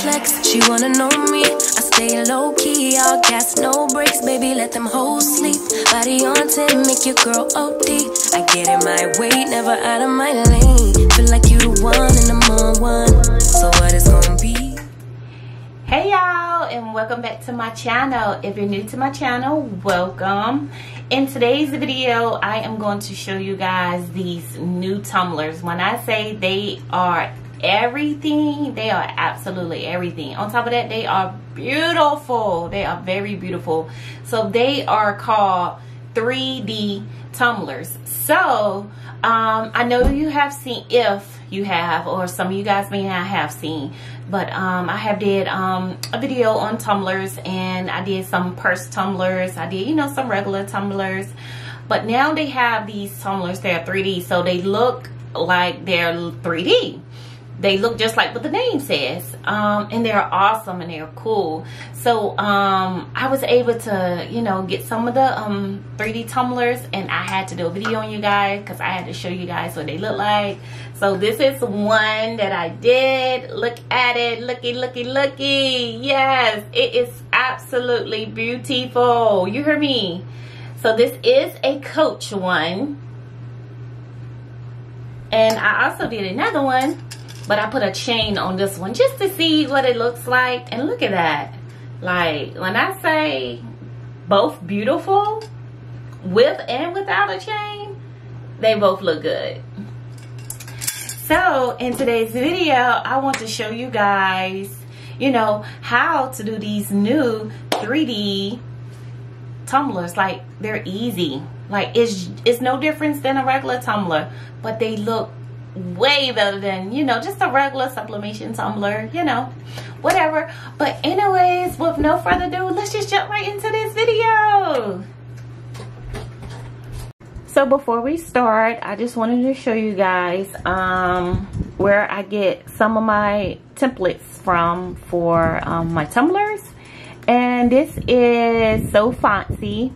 flex, she wanna know me. I stay low key, all gas, no brakes, baby, let them hoes sleep. Body on 10, make your girl OD. I get in my way, never out of my lane. Feel like you the one and I'm on one. So what it's gonna be? Hey y'all, and welcome back to my channel. If you're new to my channel, welcome. In today's video, I am going to show you guys these new tumblers. When I say they are everything, they are absolutely everything. On top of that, they are beautiful. They are very beautiful. So they are called 3D tumblers. So I know you have seen, if you have, or some of you guys may not have seen, but I have did a video on tumblers, and I did some purse tumblers. I did, you know, some regular tumblers, but now they have these tumblers. They're 3D, so they look like they're 3D. They look just like what the name says, and they're awesome and they're cool. So I was able to, you know, get some of the 3D tumblers, and I had to do a video on you guys because I had to show you guys what they look like. So this is one that I did. Look at it. Looky, looky, looky. Yes, it is absolutely beautiful. You hear me? So this is a Coach one, and I also did another one, but I put a chain on this one just to see what it looks like. And look at that. Like, when I say both beautiful, with and without a chain, they both look good. So in today's video, I want to show you guys, you know, how to do these new 3D tumblers. Like, they're easy. Like, it's no difference than a regular tumbler, but they look way better than, you know, just a regular sublimation tumbler, you know, whatever. But anyways, with no further ado, let's just jump right into this video. So before we start, I just wanted to show you guys where I get some of my templates from for my tumblers. And this is So Fancy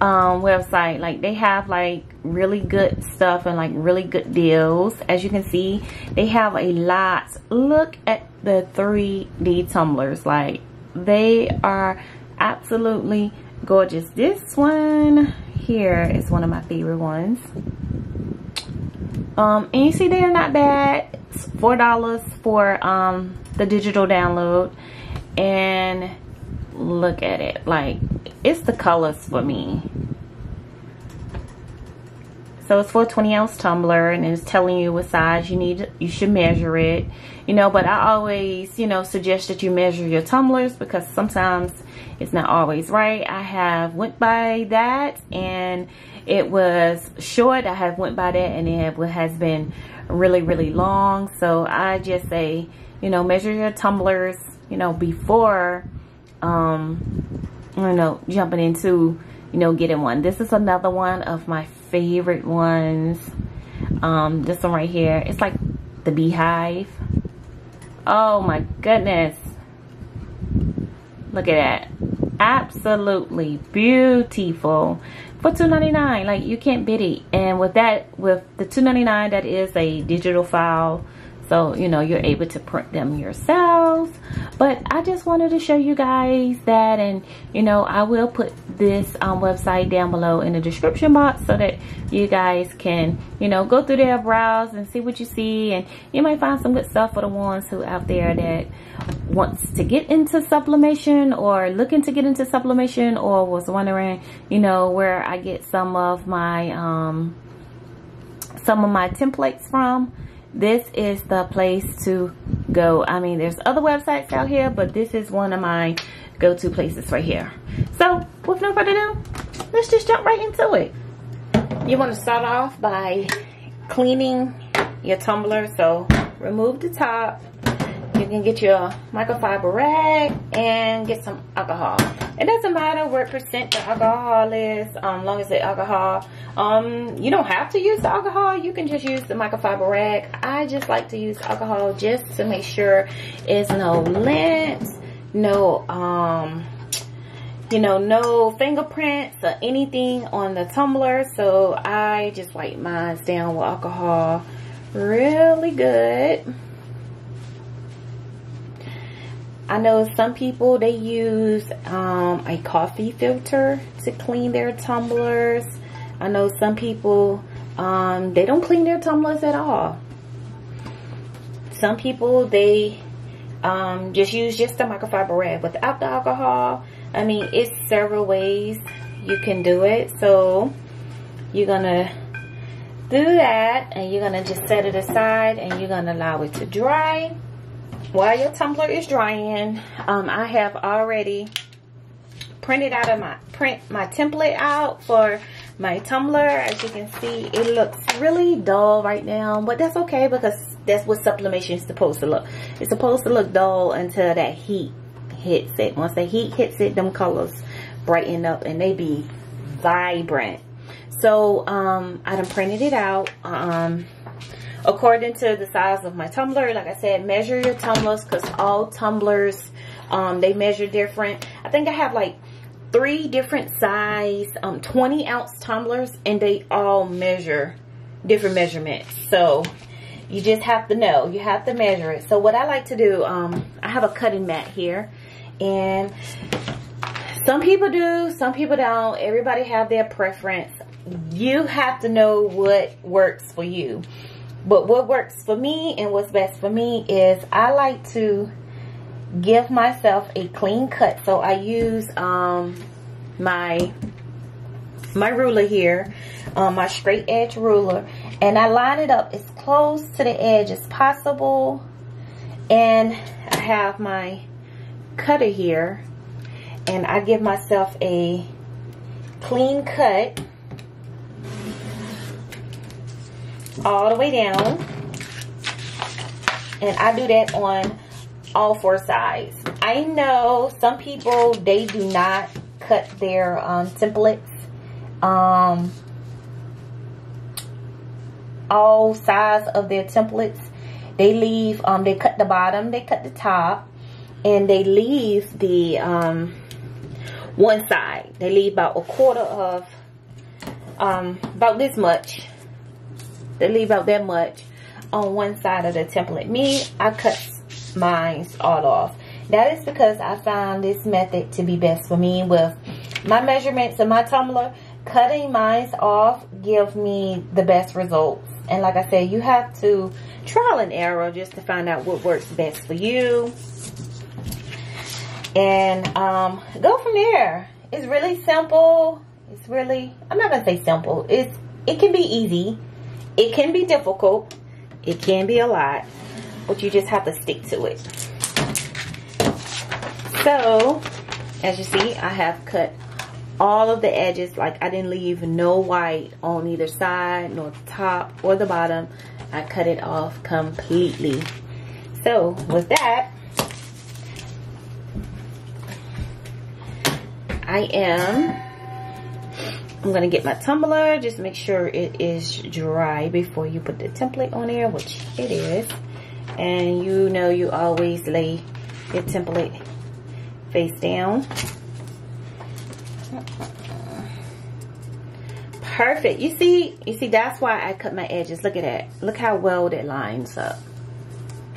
website. Like, they have like really good stuff and like really good deals. As you can see, they have a lot. Look at the 3D tumblers. Like, they are absolutely gorgeous. This one here is one of my favorite ones. And you see, they are not bad. It's $4 for the digital download. And look at it. Like, it's the colors for me. So it's for a 20-ounce tumbler, and it's telling you what size you need. You should measure it, you know. But I always, you know, suggest that you measure your tumblers, because sometimes it's not always right. I have went by that, and it was short. I have went by that, and it has been really, really long. So I just say, you know, measure your tumblers, you know, before you know, jumping into, you know, getting one. This is another one of my favorite ones. This one right here, it's like the beehive. Oh my goodness, look at that. Absolutely beautiful for $2.99. Like, you can't beat it. And with that, with the $2.99, that is a digital file, so, you know, you're able to print them yourselves. But I just wanted to show you guys that, and, you know, I will put this website down below in the description box so that you guys can, you know, go through there, browse, and see what you see. And you might find some good stuff for the ones who out there that wants to get into sublimation, or looking to get into sublimation, or was wondering, you know, where I get some of my templates from. This is the place to go. I mean, there's other websites out here, but this is one of my go-to places right here. So with no further ado, let's just jump right into it. You want to start off by cleaning your tumbler. So remove the top. You can get your microfiber rag and get some alcohol. It doesn't matter what percent the alcohol is, as long as the alcohol, you don't have to use the alcohol. You can just use the microfiber rag. I just like to use alcohol just to make sure it's no lint, no, you know, no fingerprints or anything on the tumbler. So I just wipe mine down with alcohol really good. I know some people, they use a coffee filter to clean their tumblers. I know some people, they don't clean their tumblers at all. Some people, they just use just a microfiber rag without the alcohol. I mean, it's several ways you can do it. So you're gonna do that, and you're gonna just set it aside, and you're gonna allow it to dry. While your tumbler is drying, I have already printed out my template out for my tumbler. As you can see, it looks really dull right now, but that's okay, because that's what sublimation is supposed to look. It's supposed to look dull until that heat hits it. Once the heat hits it, them colors brighten up and they be vibrant. So I done printed it out according to the size of my tumbler. Like I said, measure your tumblers, because all tumblers, they measure different. I think I have like 3 different size 20-ounce tumblers, and they all measure different measurements. So you just have to know, you have to measure it. So what I like to do, I have a cutting mat here, and some people do, some people don't. Everybody have their preference. You have to know what works for you. But what works for me and what's best for me is I like to give myself a clean cut. So I use my ruler here, my straight edge ruler, and I line it up as close to the edge as possible. And I have my cutter here, and I give myself a clean cut all the way down, and I do that on all 4 sides. I know some people, they do not cut their templates all sides of their templates. They leave, they cut the bottom, they cut the top, and they leave the one side. They leave about a quarter of about this much. They leave out that much on one side of the template. Me, I cut mine all off. That is because I found this method to be best for me with my measurements and my tumbler. Cutting mine off give me the best results. And like I said, you have to trial and error just to find out what works best for you. And go from there. It's really simple. It's really, I'm not going to say simple. It can be easy. It can be difficult. It can be a lot. But you just have to stick to it. So, as you see, I have cut all of the edges. Like, I didn't leave no white on either side, nor the top or the bottom. I cut it off completely. So, with that, I'm going to get my tumbler. Just make sure it is dry before you put the template on there, which it is. And you know, you always lay your template face down. Perfect. You see, that's why I cut my edges. Look at that. Look how well that lines up.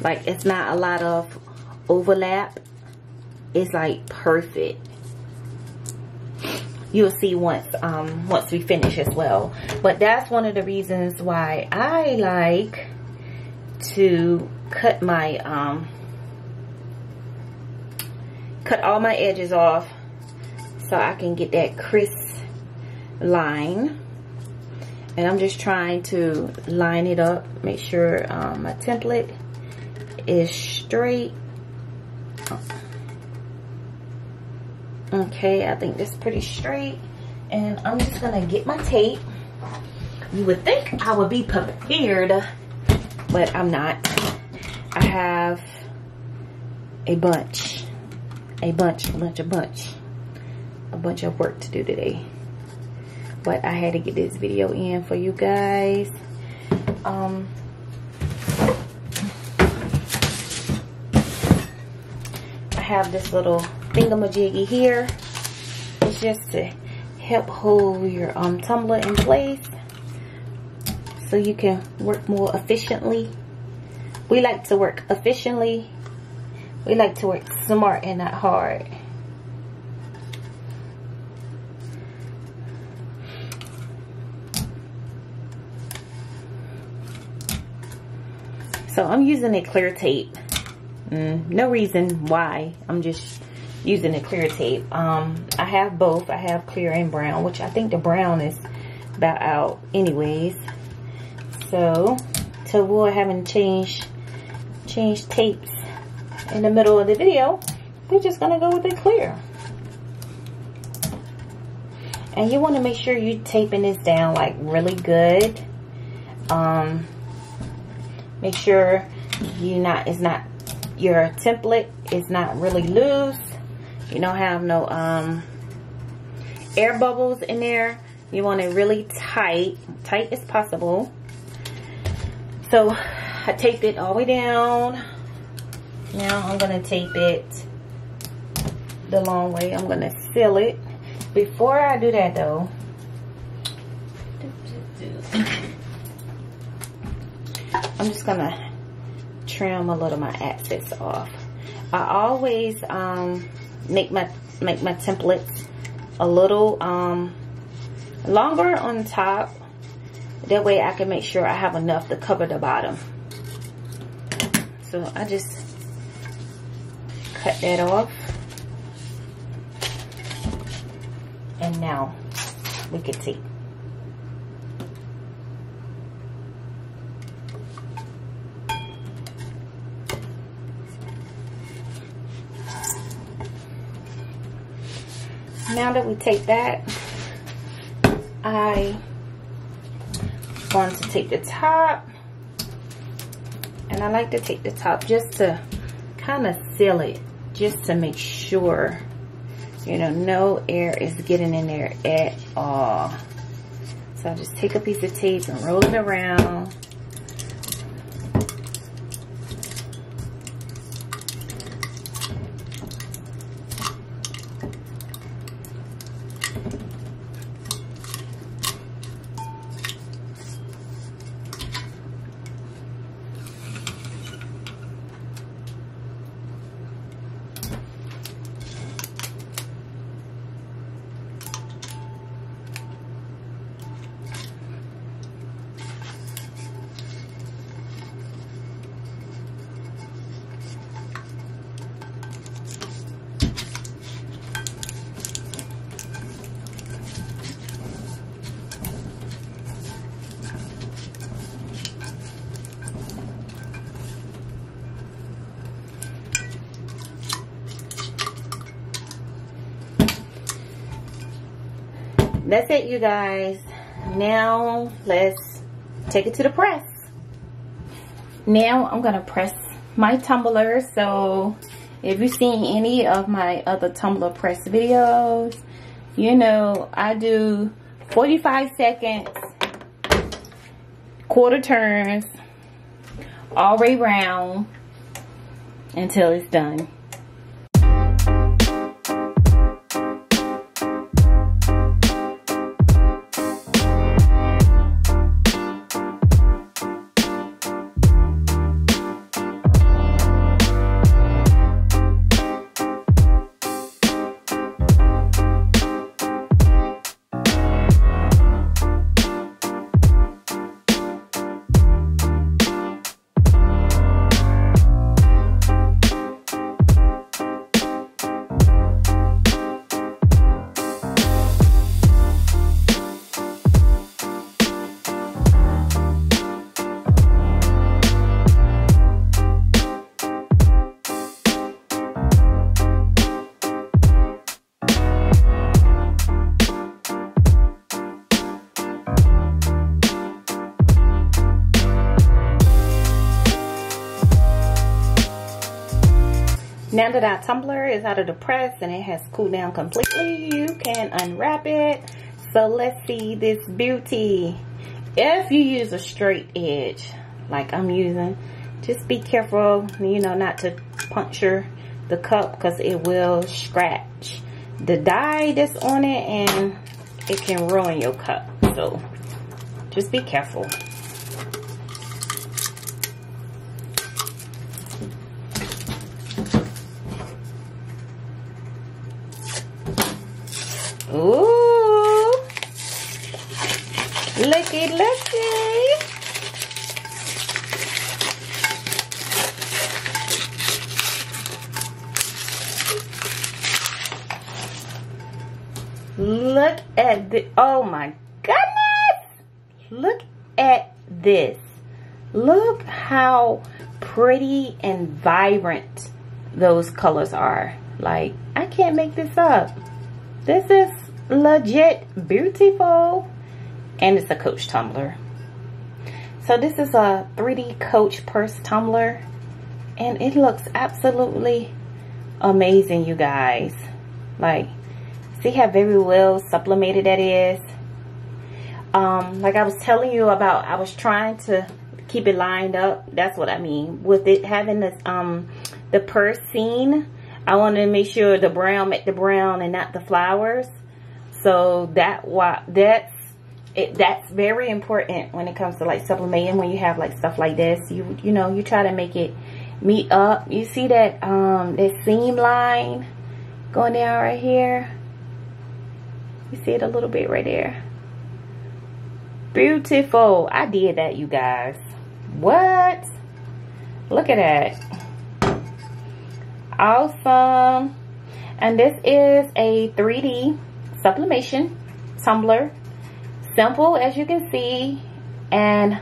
Like, it's not a lot of overlap. It's like perfect. You'll see once we finish as well. But that's one of the reasons why I like to cut my cut all my edges off, so I can get that crisp line. And I'm just trying to line it up, make sure my template is straight. Okay, I think that's pretty straight. And I'm just gonna get my tape. You would think I would be prepared, but I'm not. I have a bunch of work to do today. But I had to get this video in for you guys. I have this little thingamajiggy here. It's just to help hold your tumbler in place so you can work more efficiently. We like to work efficiently We like to work smart and not hard. So I'm using a clear tape. No reason why. I'm just using a clear tape. I have both. I have clear and brown, which I think the brown is about out anyways. So to avoid having to change tapes in the middle of the video, we're just gonna go with the clear. And you want to make sure you're taping this down like really good. Make sure your template is not really loose. You don't have no air bubbles in there. You want it really tight as possible. So I taped it all the way down. Now I'm gonna tape it the long way. I'm gonna seal it. Before I do that though, I'm just gonna trim a little of my excess off. I always make my templates a little longer on top. That way I can make sure I have enough to cover the bottom. So I just cut that off. And now we can tape. Now that we tape that, I want to take the top, and I like to take the top just to kind of seal it, just to make sure, you know, no air is getting in there at all. So I just take a piece of tape and roll it around. That's it, you guys. Now let's take it to the press. Now I'm gonna press my tumbler. So if you've seen any of my other tumbler press videos, you know I do 45 seconds, quarter turns, all the way round until it's done. Now that our tumbler is out of the press and it has cooled down completely, you can unwrap it. So let's see this beauty. If you use a straight edge like I'm using, just be careful, you know, not to puncture the cup because it will scratch the dye that's on it and it can ruin your cup. So just be careful. Ooh. Looky, looky. Look at the, oh my goodness. Look at this. Look how pretty and vibrant those colors are. Like, I can't make this up. This is legit beautiful. And it's a Coach tumbler. So this is a 3D Coach purse tumbler. And it looks absolutely amazing, you guys. Like, see how very well sublimated that is? Like I was telling you about, I was trying to keep it lined up. That's what I mean. With it having this, the purse scene, I wanted to make sure the brown met the brown and not the flowers. So that's very important when it comes to like sublimating. When you have like stuff like this, you know, you try to make it meet up. You see that that seam line going down right here? You see it a little bit right there. Beautiful. I did that, you guys. What? Look at that. Awesome. And this is a 3D sublimation tumbler. Simple, as you can see. And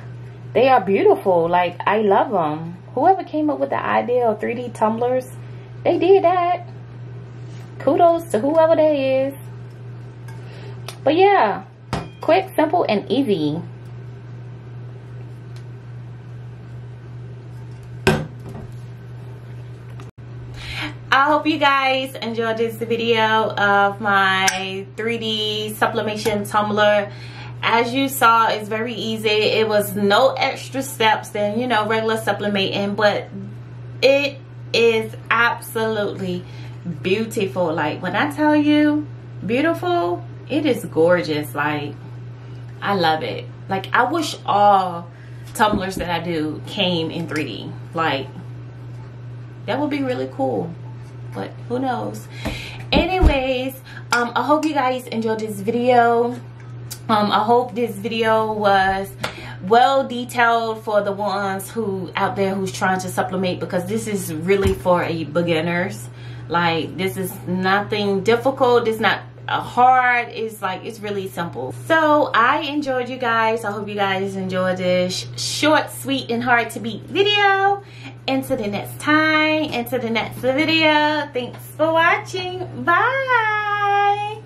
they are beautiful. Like, I love them. Whoever came up with the idea of 3D tumblers, they did that. Kudos to whoever that is. But yeah, quick, simple, and easy. I hope you guys enjoyed this video of my 3D sublimation tumbler. As you saw, it's very easy. It was no extra steps than, you know, regular sublimating, but it is absolutely beautiful. Like, when I tell you beautiful, it is gorgeous. Like, I love it. Like, I wish all tumblers that I do came in 3D. Like, that would be really cool. But who knows? Anyways, I hope you guys enjoyed this video. I hope this video was well detailed for the ones who out there who's trying to sublimate, because this is really for a beginners. Like, this is nothing difficult. It's not hard. It's like, it's really simple. So I enjoyed, you guys. I hope you guys enjoyed this short, sweet, and hard to beat video. Until the next time, until the next video, thanks for watching. Bye.